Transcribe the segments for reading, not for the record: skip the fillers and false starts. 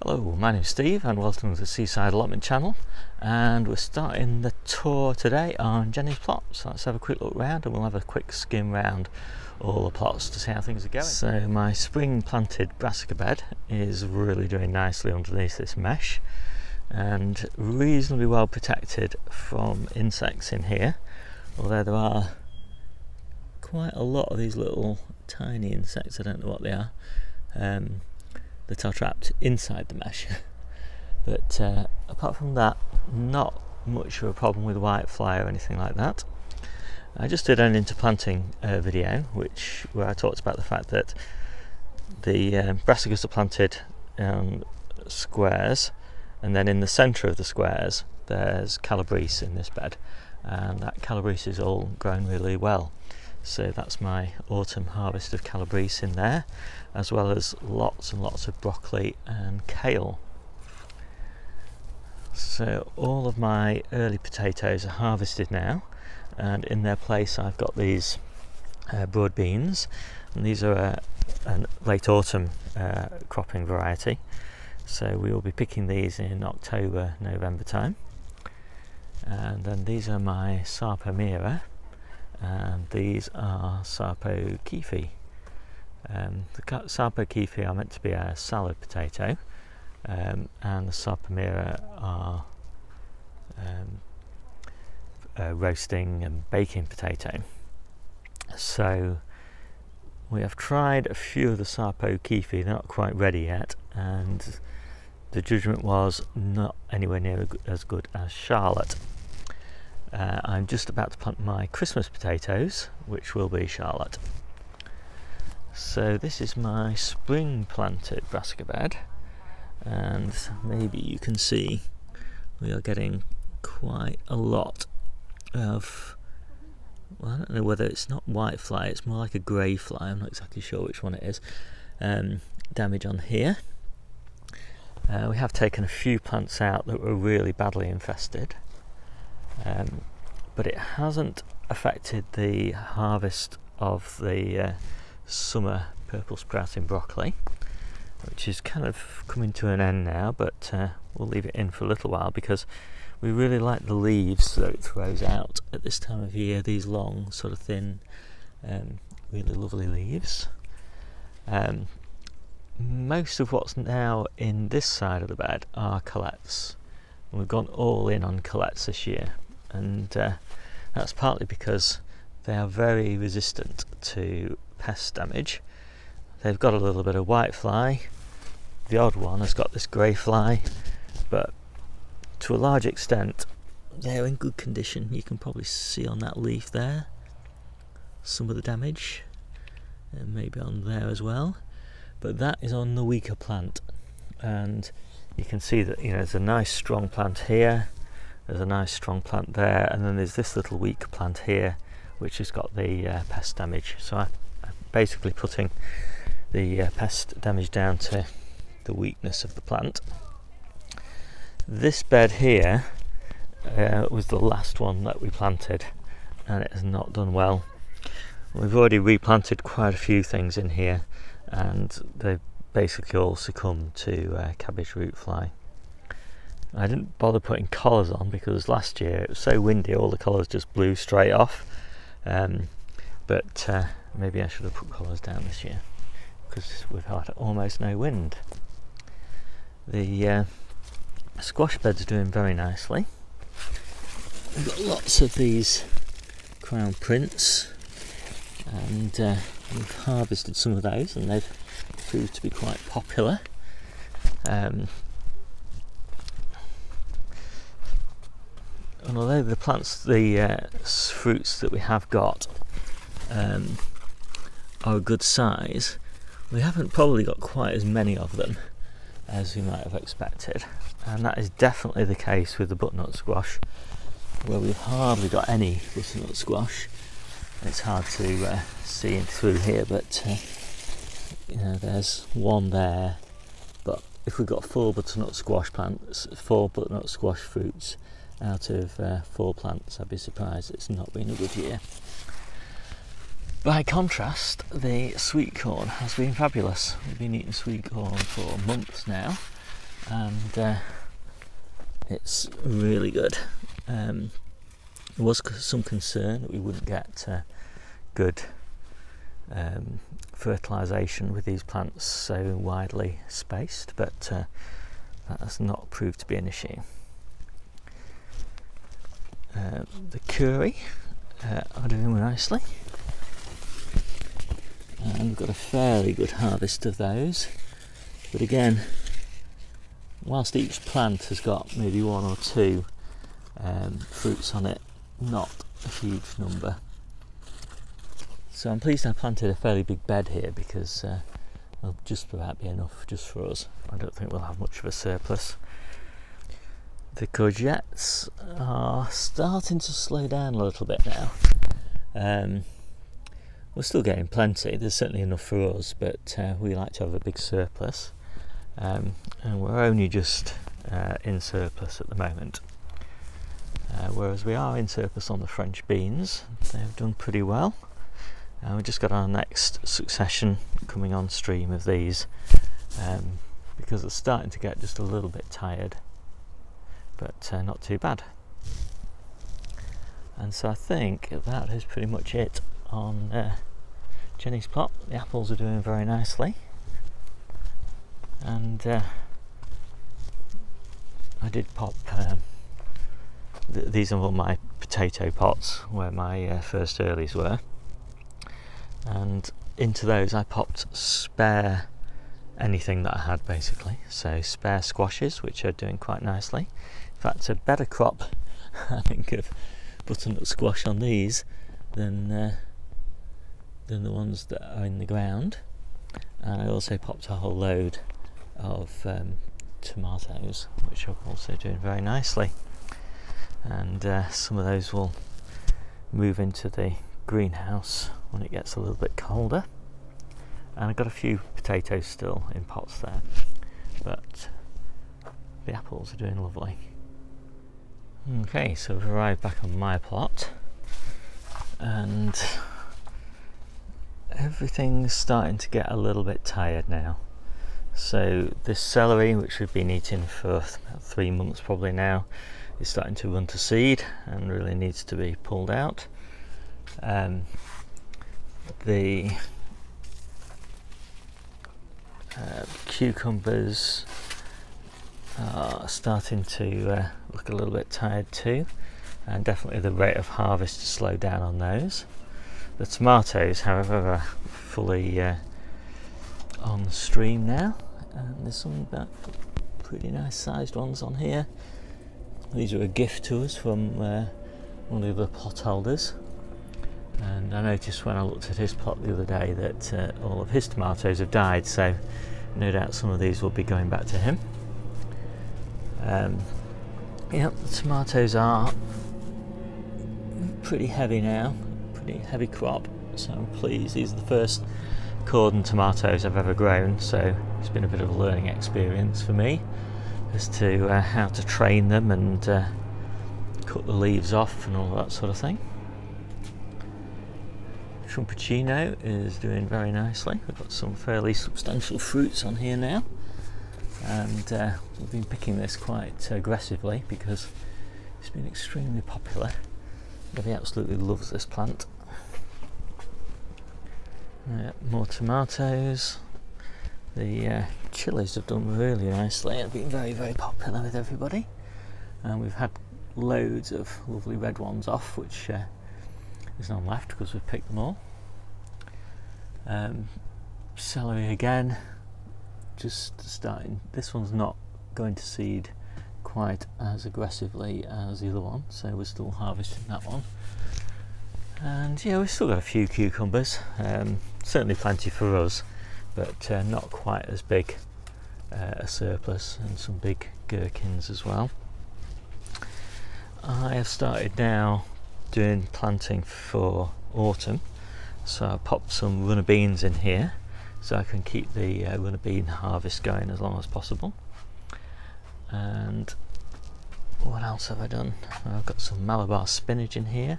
Hello, my name is Steve and welcome to the Seaside Allotment channel, and we're starting the tour today on Jennie's plot. So let's have a quick look round and we'll have a quick skim round all the plots to see how things are going. So my spring planted brassica bed is really doing nicely underneath this mesh and reasonably well protected from insects in here, although there are quite a lot of these little tiny insects. I don't know what they are, that are trapped inside the mesh. But apart from that, not much of a problem with whitefly or anything like that. I just did an interplanting video where I talked about the fact that the brassicas are planted squares, and then in the centre of the squares there's calabrese in this bed, and that calabrese is all grown really well. So that's my autumn harvest of calabrese in there, as well as lots and lots of broccoli and kale. So all of my early potatoes are harvested now, and in their place I've got these broad beans, and these are a late autumn cropping variety. So we will be picking these in October, November time. And then these are my sarpomera, and these are sarpo kifi. The sarpo kifi are meant to be a salad potato, and the sarpomera are a roasting and baking potato. So we have tried a few of the sarpo kifi. They're not quite ready yet, and the judgment was not anywhere near as good as Charlotte. I'm just about to plant my Christmas potatoes, which will be Charlotte. So this is my spring planted brassica bed, and maybe you can see we are getting quite a lot of, well, I don't know whether it's not whitefly, it's more like a grey fly, I'm not exactly sure which one it is, damage on here. We have taken a few plants out that were really badly infested. But it hasn't affected the harvest of the summer purple sprouting broccoli, which is kind of coming to an end now, but we'll leave it in for a little while because we really like the leaves that it throws out at this time of year, these long sort of thin really lovely leaves. Most of what's now in this side of the bed are colettes. We've gone all in on colettes this year, and that's partly because they are very resistant to pest damage. They've got a little bit of whitefly, the odd one has got this grey fly, but to a large extent they're in good condition. You can probably see on that leaf there some of the damage, and maybe on there as well, but that is on the weaker plant. And you can see that, you know, there's a nice strong plant here, there's a nice strong plant there, and then there's this little weak plant here which has got the pest damage. So I'm basically putting the pest damage down to the weakness of the plant. This bed here was the last one that we planted, and it has not done well. We've already replanted quite a few things in here, and they've basically all succumbed to cabbage root fly. I didn't bother putting collars on because last year it was so windy, all the collars just blew straight off. But maybe I should have put collars down this year because we've had almost no wind. The squash bed's doing very nicely. We've got lots of these crown prints, and we've harvested some of those, and they've proved to be quite popular. And although the plants, the fruits that we have got are a good size, we haven't probably got quite as many of them as we might have expected, and that is definitely the case with the butternut squash, where we've hardly got any butternut squash. It's hard to see through here, but you know, there's one there. But if we've got 4 butternut squash plants, 4 butternut squash fruits out of 4 plants, I'd be surprised it's not been a good year. By contrast, the sweet corn has been fabulous. We've been eating sweet corn for months now, and it's really good. There was some concern that we wouldn't get good fertilisation with these plants so widely spaced, but that has not proved to be an issue. The curry are doing nicely, and we've got a fairly good harvest of those, but again, whilst each plant has got maybe one or two fruits on it, not a huge number. So I'm pleased I planted a fairly big bed here, because it'll just about be enough just for us. I don't think we'll have much of a surplus. The courgettes are starting to slow down a little bit now. We're still getting plenty, there's certainly enough for us, but we like to have a big surplus, and we're only just in surplus at the moment. Whereas we are in surplus on the French beans. They've done pretty well. We've just got our next succession coming on stream of these, because it's starting to get just a little bit tired, but not too bad. And so I think that is pretty much it on Jennie's plot. The apples are doing very nicely, and I did pop these are all my potato pots where my first earlies were, and into those I popped spare anything that I had, basically. So spare squashes, which are doing quite nicely. In fact, a better crop I think of butternut squash on these than the ones that are in the ground. And I also popped a whole load of tomatoes, which are also doing very nicely, and some of those will move into the greenhouse when it gets a little bit colder. And I've got a few potatoes still in pots there, but the apples are doing lovely. Okay, so we've arrived back on my plot, and everything's starting to get a little bit tired now. So this celery, which we've been eating for about 3 months probably now, is starting to run to seed and really needs to be pulled out. The cucumbers are starting to look a little bit tired too, and definitely the rate of harvest to slow down on those. The tomatoes, however, are fully on stream now, and there's some pretty nice sized ones on here. These are a gift to us from one of the other plot holders, and I noticed when I looked at his plot the other day that all of his tomatoes have died, so no doubt some of these will be going back to him. Yep, the tomatoes are pretty heavy now, pretty heavy crop, so I'm pleased. These are the first cordon tomatoes I've ever grown, so it's been a bit of a learning experience for me as to how to train them and cut the leaves off and all that sort of thing. Trumpicino is doing very nicely. We've got some fairly substantial fruits on here now, and we've been picking this quite aggressively because it's been extremely popular. Everybody absolutely loves this plant. More tomatoes. The chilies have done really nicely. They've been very, very popular with everybody, and we've had loads of lovely red ones off, which there's none left because we've picked them all. Celery again, just starting. This one's not going to seed quite as aggressively as the other one, so we're still harvesting that one. And yeah, we've still got a few cucumbers, certainly plenty for us, but not quite as big a surplus, and some big gherkins as well. I have started now doing planting for autumn, so I popped some runner beans in here so I can keep the runner bean harvest going as long as possible. And what else have I done? I've got some Malabar spinach in here.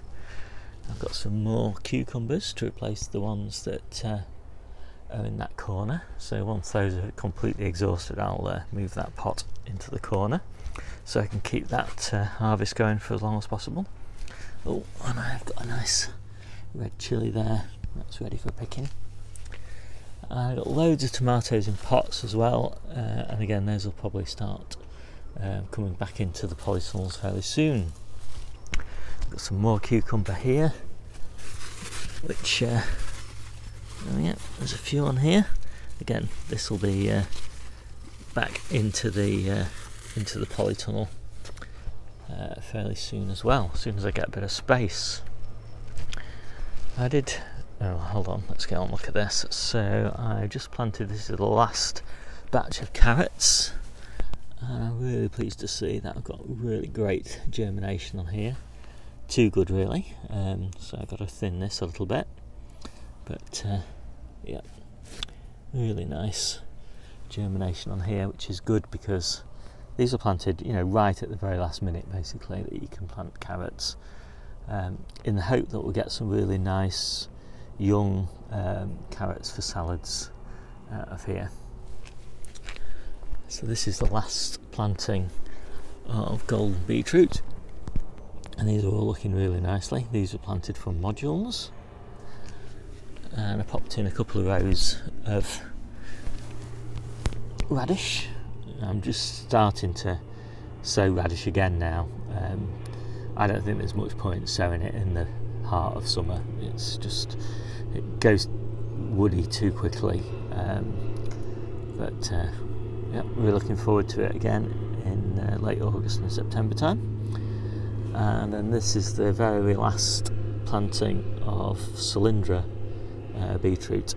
I've got some more cucumbers to replace the ones that are in that corner, so once those are completely exhausted I'll move that pot into the corner so I can keep that harvest going for as long as possible. Oh, and I've got a nice red chilli there, that's ready for picking. I've got loads of tomatoes in pots as well, and again those will probably start coming back into the polytunnels fairly soon. Got some more cucumber here, which oh yeah, there's a few on here. Again, this will be back into the polytunnel fairly soon as well, as soon as I get a bit of space. Oh, hold on, let's get on and look at this. So I just planted, this is the last batch of carrots, and I'm really pleased to see that I've got really great germination on here. Too good really, so I've got to thin this a little bit, but yeah, really nice germination on here, which is good because these are planted, you know, right at the very last minute basically that you can plant carrots, in the hope that we'll get some really nice young carrots for salads out of here. So this is the last planting of golden beetroot, and these are all looking really nicely. These were planted from modules, and I popped in a couple of rows of radish. I'm just starting to sow radish again now. I don't think there's much point sowing it in the heart of summer. It's just, it goes woody too quickly, but yeah, we're looking forward to it again in late August and September time. And then this is the very last planting of cylindra beetroot,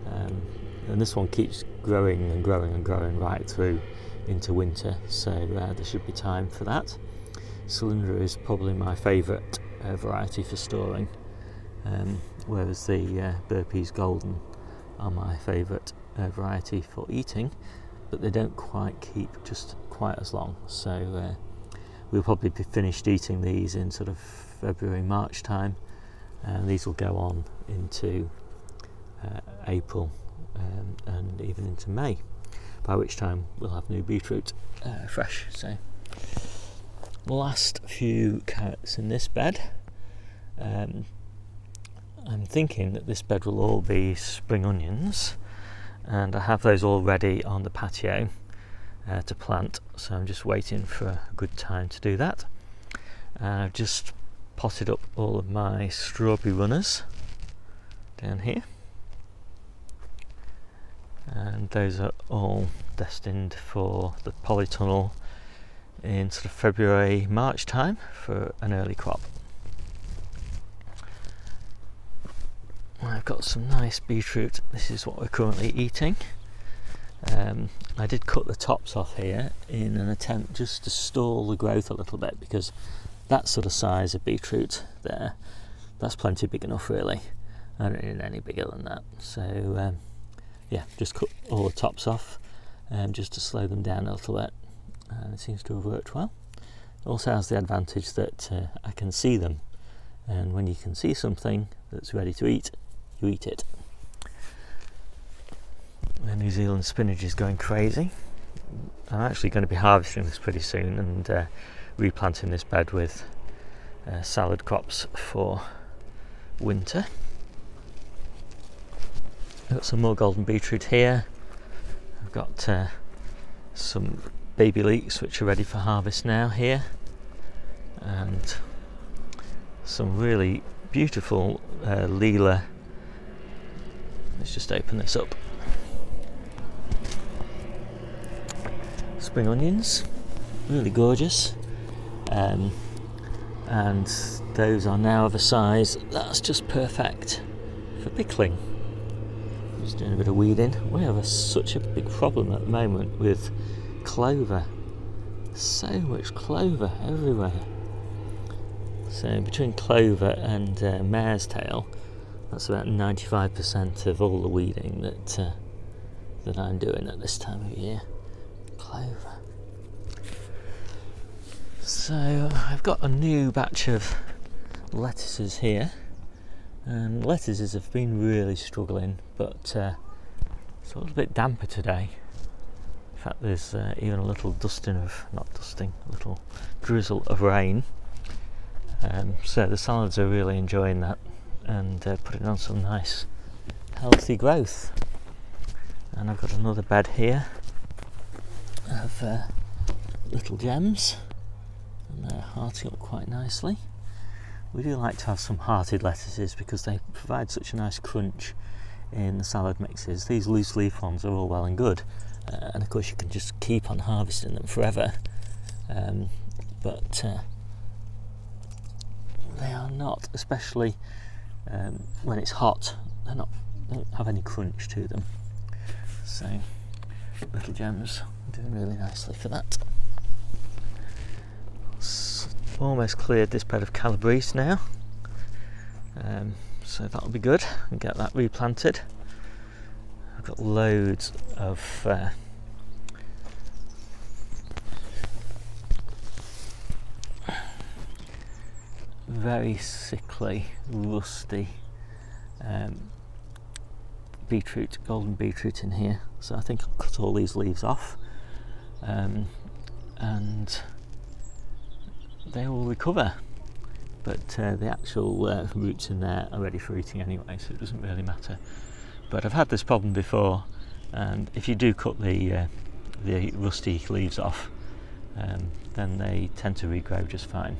and this one keeps growing and growing and growing right through into winter, so there should be time for that. Cylindra is probably my favourite variety for storing, whereas the Burpees Golden are my favourite variety for eating, but they don't quite keep just quite as long, so we'll probably be finished eating these in sort of February, March time, and these will go on into April and even into May, by which time we'll have new beetroot fresh. So last few carrots in this bed. I'm thinking that this bed will all be spring onions, and I have those all ready on the patio to plant, so I'm just waiting for a good time to do that. I've just potted up all of my strawberry runners down here, and those are all destined for the polytunnel in sort of February, March time for an early crop. I've got some nice beetroot. This is what we're currently eating. I did cut the tops off here in an attempt just to stall the growth a little bit, because that sort of size of beetroot there, that's plenty big enough really. I don't need any bigger than that. So yeah, just cut all the tops off just to slow them down a little bit, and it seems to have worked well. It also has the advantage that I can see them, and when you can see something that's ready to eat, you eat it. The New Zealand spinach is going crazy. I'm actually going to be harvesting this pretty soon and replanting this bed with salad crops for winter. I've got some more golden beetroot here. I've got some baby leeks which are ready for harvest now here, and some really beautiful Leela. Let's just open this up. Spring onions, really gorgeous, and those are now of a size that's just perfect for pickling. Just doing a bit of weeding. We have such a big problem at the moment with clover. So much clover everywhere. So between clover and mare's tail, that's about 95% of all the weeding that I'm doing at this time of year. Clover. So I've got a new batch of lettuces here, and lettuces have been really struggling, but It's a little bit damper today. In fact, there's even a little little drizzle of rain. So the salads are really enjoying that and putting on some nice healthy growth. And I've got another bed here of little gems, and they're hearting up quite nicely. We do like to have some hearted lettuces because they provide such a nice crunch in the salad mixes. These loose leaf ones are all well and good, and of course you can just keep on harvesting them forever, but they are not, especially when it's hot, they don't have any crunch to them. So little gems doing really nicely for that. Almost cleared this bed of calabrese now, so that'll be good and get that replanted. I've got loads of very sickly, rusty beetroot, golden beetroot in here, so I think I'll cut all these leaves off, and they will recover, but the actual roots in there are ready for eating anyway, so it doesn't really matter. But I've had this problem before, and if you do cut the rusty leaves off, then they tend to regrow just fine.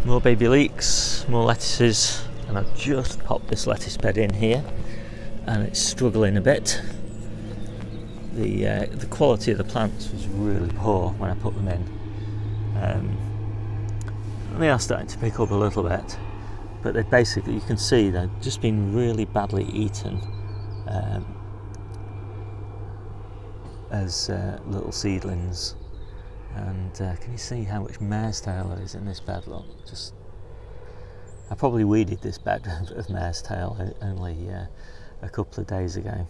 More baby leeks, more lettuces, and I've just popped this lettuce bed in here and it's struggling a bit. The quality of the plants was really poor when I put them in. They are starting to pick up a little bit, but they basically, you can see they've just been really badly eaten as little seedlings. And can you see how much mare's tail there is in this bed? Look, I probably weeded this bed of mare's tail only a couple of days ago,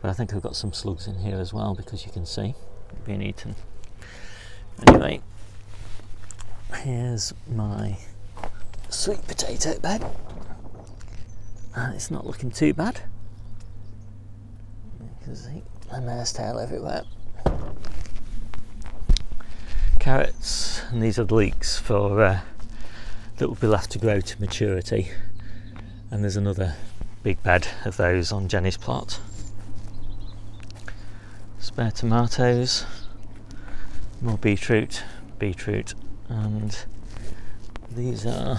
but I think I've got some slugs in here as well, because you can see they've been eaten. Anyway, here's my sweet potato bed, and it's not looking too bad. You can see the mare's tail everywhere. Carrots, and these are the leeks for that will be left to grow to maturity, and there's another big bed of those on Jennie's plot. Spare tomatoes, more beetroot, and these are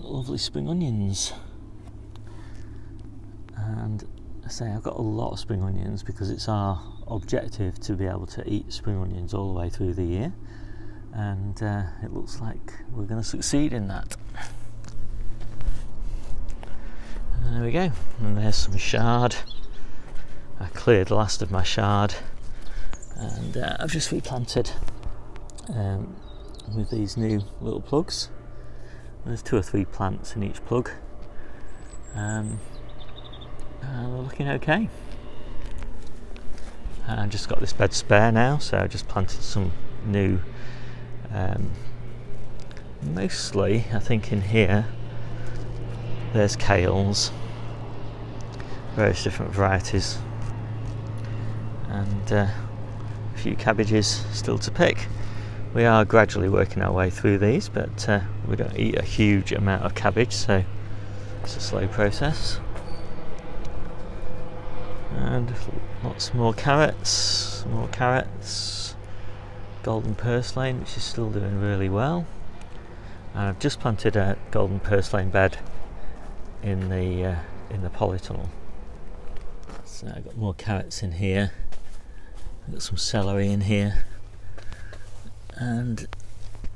lovely spring onions. And I say I've got a lot of spring onions because it's our objective to be able to eat spring onions all the way through the year, and it looks like we're going to succeed in that. And there we go, and there's some chard. I cleared the last of my chard, and I've just replanted with these new little plugs. There's 2 or 3 plants in each plug, and they're looking okay. I've just got this bed spare now, so I just planted some new, mostly I think in here there's kales, various different varieties, and a few cabbages still to pick. We are gradually working our way through these, but we don't eat a huge amount of cabbage, so it's a slow process. And lots more carrots, golden purslane, which is still doing really well. And I've just planted a golden purslane bed in the polytunnel. So I've got more carrots in here. I've got some celery in here, and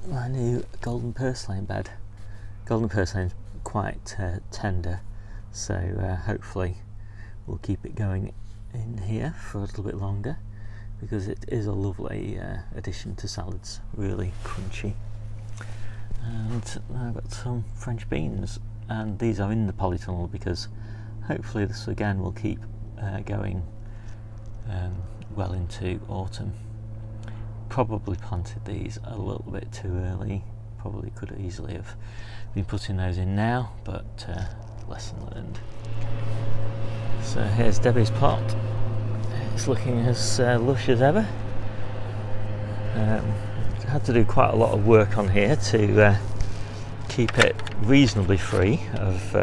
my new golden purslane bed. Golden purslane is quite tender, so hopefully we'll keep it going in here for a little bit longer, because it is a lovely addition to salads, really crunchy. And I've got some French beans, and these are in the polytunnel because hopefully this again will keep going well into autumn. Probably planted these a little bit too early, probably could easily have been putting those in now, but lesson learned. So here's Debbie's plot. It's looking as lush as ever. I had to do quite a lot of work on here to keep it reasonably free of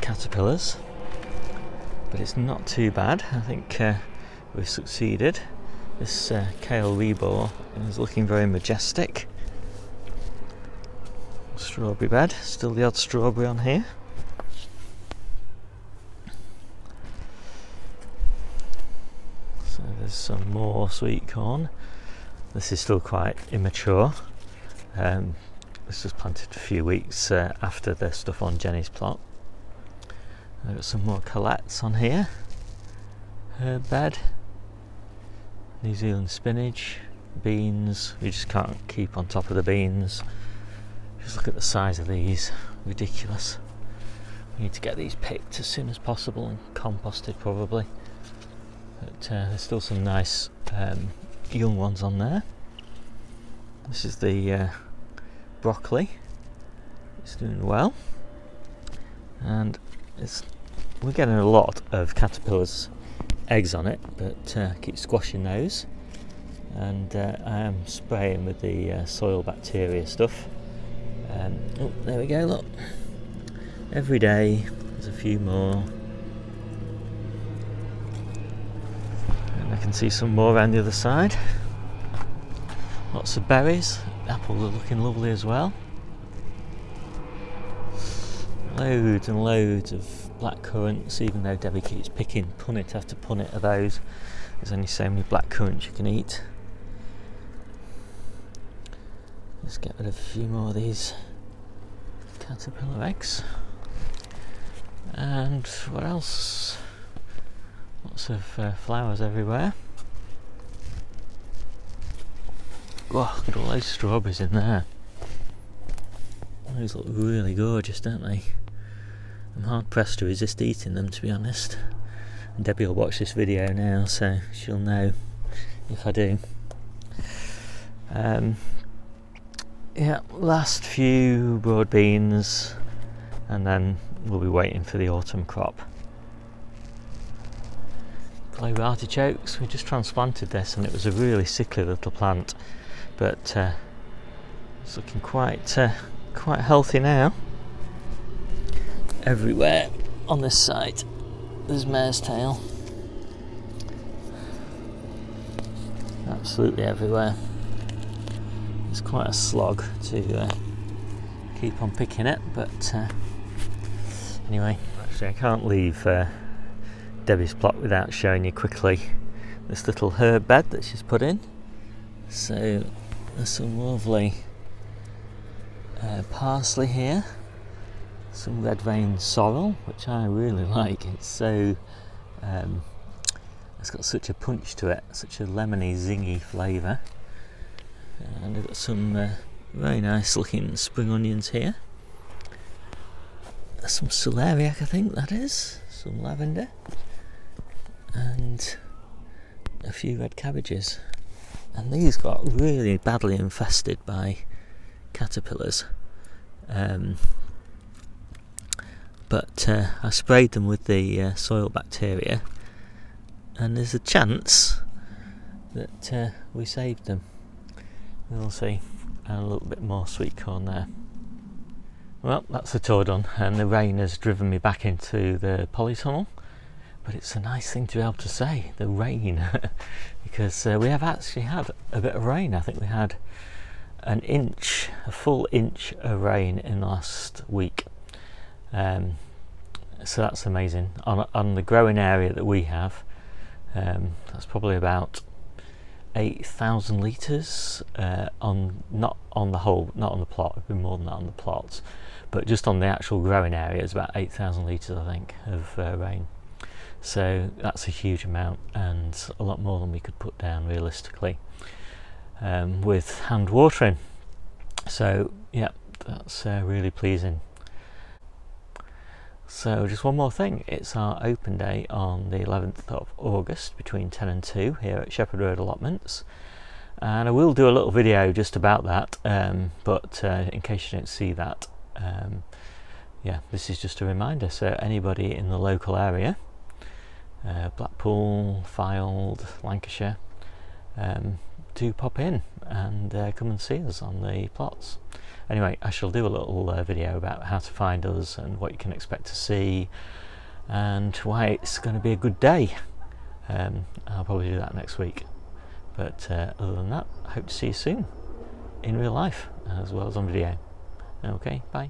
caterpillars, but it's not too bad. I think we've succeeded. This kale rebor is looking very majestic. Strawberry bed, still the odd strawberry on here. So there's some more sweet corn. This is still quite immature. This was planted a few weeks after the stuff on Jennie's plot. I've got some more colettes on here. Herb bed, New Zealand spinach, beans. We just can't keep on top of the beans. Just look at the size of these, ridiculous. We need to get these picked as soon as possible and composted probably. But there's still some nice young ones on there. This is the broccoli. It's doing well, and we're getting a lot of caterpillars' eggs on it, but keep squashing those. And I am spraying with the soil bacteria stuff. Oh, there we go, look. Every day there's a few more. And I can see some more around the other side. Lots of berries. Apples are looking lovely as well. Loads and loads of black currants, even though Debbie keeps picking punnet after punnet of those. There's only so many black currants you can eat. Let's get rid of a few more of these caterpillar eggs. And what else? Lots of flowers everywhere. Wow, look at all those strawberries in there. Those look really gorgeous, don't they? I'm hard pressed to resist eating them, to be honest. And Debbie will watch this video now, so she'll know if I do. Yeah, last few broad beans, and then we'll be waiting for the autumn crop. Global artichokes, we just transplanted this and it was a really sickly little plant, but it's looking quite healthy now. Everywhere on this side there's mare's tail, absolutely everywhere. It's quite a slog to keep on picking it, but anyway, actually I can't leave Debbie's plot without showing you quickly this little herb bed that she's put in. So there's some lovely parsley here, some red vein sorrel, which I really like. It's so it's got such a punch to it, such a lemony, zingy flavour. And we've got some very nice looking spring onions here. Some celeriac, I think that is, some lavender, and a few red cabbages. And these got really badly infested by caterpillars. But I sprayed them with the soil bacteria, and there's a chance that we saved them. We'll see. And a little bit more sweet corn there. Well, that's the tour done, and the rain has driven me back into the polytunnel, but it's a nice thing to be able to say, the rain, because we have actually had a bit of rain. I think we had an inch, a full inch of rain in the last week. So that's amazing. On the growing area that we have, that's probably about 8,000 litres not on the whole, not on the plot. It'd be more than that on the plots, but just on the actual growing area it's about 8,000 litres, I think, of rain. So that's a huge amount, and a lot more than we could put down realistically with hand watering. So yeah, that's really pleasing. So just one more thing, it's our open day on the 11th of August between 10 and 2 here at Shepherd Road Allotments, and I will do a little video just about that, but in case you don't see that Yeah, this is just a reminder, so anybody in the local area, Blackpool, Fylde, Lancashire, do pop in and come and see us on the plots. Anyway, I shall do a little video about how to find us and what you can expect to see and why it's going to be a good day. I'll probably do that next week, but other than that, I hope to see you soon in real life as well as on video. Okay, bye.